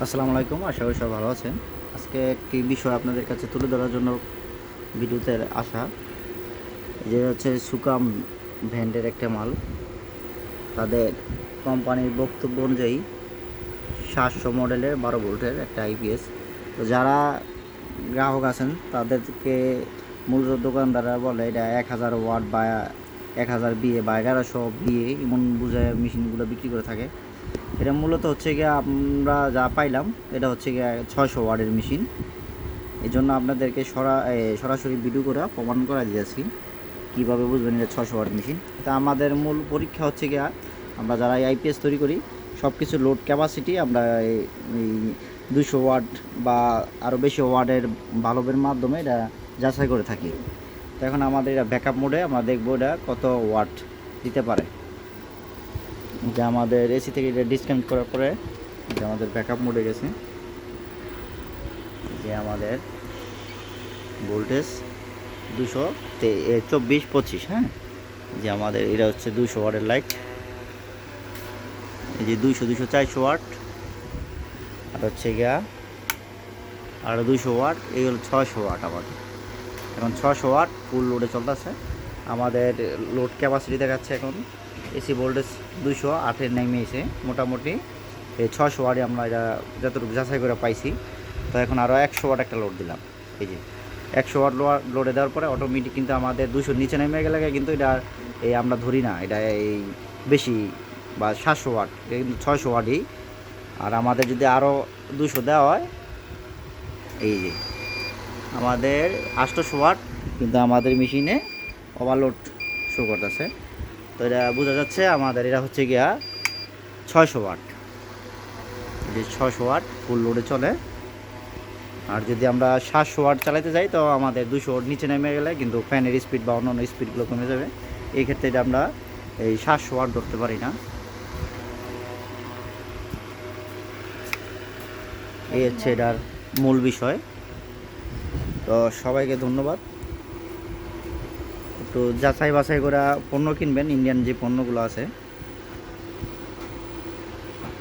আসসালামু আলাইকুম, আশা করি সবাই ভালো আছেন। আজকে একটি বিষয় আপনাদের কাছে তুলে ধরার জন্য ভিডিওতে আসা। যে হচ্ছে সুকাম ব্র্যান্ডের একটা মাল। তাদের কোম্পানির বক্তব্য অনুযায়ী 700 মডেলের 12 ভোল্টের একটা আইপিএস। তো যারা গ্রাহক আছেন তাদেরকে মূলত দোকানদাররা বলে এটা 1000 ওয়াট বা 1000 বিএ বা 1100 বিএ এমন বুঝায় মেশিনগুলো বিক্রি করে থাকে। এটা মূলত হচ্ছে গিয়ে আমরা যা পাইলাম এটা হচ্ছে গিয়ে 600 ওয়াটের মেশিন। এই জন্য আপনাদেরকে সরাসরি ভিডিও করে প্রমাণ করা দিয়েছি কীভাবে বুঝবেন এটা 600 ওয়াট মেশিন। তা আমাদের মূল পরীক্ষা হচ্ছে গিয়া আমরা যারা আইপিএস তৈরি করি সব কিছু লোড ক্যাপাসিটি আমরা এই 200 ওয়াট বা আরও বেশি ওয়াটের বাল্বের মাধ্যমে এটা যাচাই করে থাকি। তো এখন আমাদের এটা ব্যাকআপ মোডে আমরা দেখবো এটা কত ওয়াট দিতে পারে। যে আমাদের এসি থেকে এটা ডিসকানেক্ট করার পরে যে আমাদের ব্যাকআপ মোডে গেছে, যে আমাদের ভোল্টেজ 224-25। হ্যাঁ, যে আমাদের এটা হচ্ছে 200 ওয়াটের লাইট। এই যে 200-400 ওয়াট, আর হচ্ছে গিয়া আর 200 ওয়াট, এই হলো 600 ওয়াট। আমাদের এখন 600 ওয়াট ফুল লোডে চলতেছে। আমাদের লোড ক্যাপাসিটি দেখাচ্ছে এখন এসি ভোল্টেজ 208-এর নেমেছে মোটামুটি। এই 600 ওয়াটে আমরা এটা যতটুকু যাচাই করে পাইছি। তো এখন আরও 100 ওয়াট একটা লোড দিলাম। এই যে 100 ওয়াট লোডে দেওয়ার পরে অটোমেটিক কিন্তু আমাদের 200 নিচে নেমে গেলে কিন্তু এটা এই আমরা ধরি না এটা এই বেশি বা 700 ওয়াট, এটা কিন্তু 600 ওয়াটই। আর আমাদের যদি আরও 200 দেওয়া হয়, এই যে আমাদের 800 ওয়াট কিন্তু আমাদের মেশিনে ওভারলোড শো করতেছে। তো এটা বোঝা যাচ্ছে আমাদের এটা হচ্ছে গিয়া 600 ওয়াট। যে 600 ওয়াট ফুল লোডে চলে। আর যদি আমরা 700 ওয়াট চালাতে যাই তো আমাদের 200 ওয়াট নিচে নেমে গেলে কিন্তু ফ্যানের স্পিড বা অন্যান্য স্পিডগুলো কমে যাবে। এই ক্ষেত্রে এটা আমরা এই 700 ওয়াট ধরতে পারি না। এই হচ্ছে এটার মূল বিষয়। তো সবাইকে ধন্যবাদ। একটু যাচাই বাছাই করে পণ্য কিনবেন, ইন্ডিয়ান যে পণ্যগুলো আছে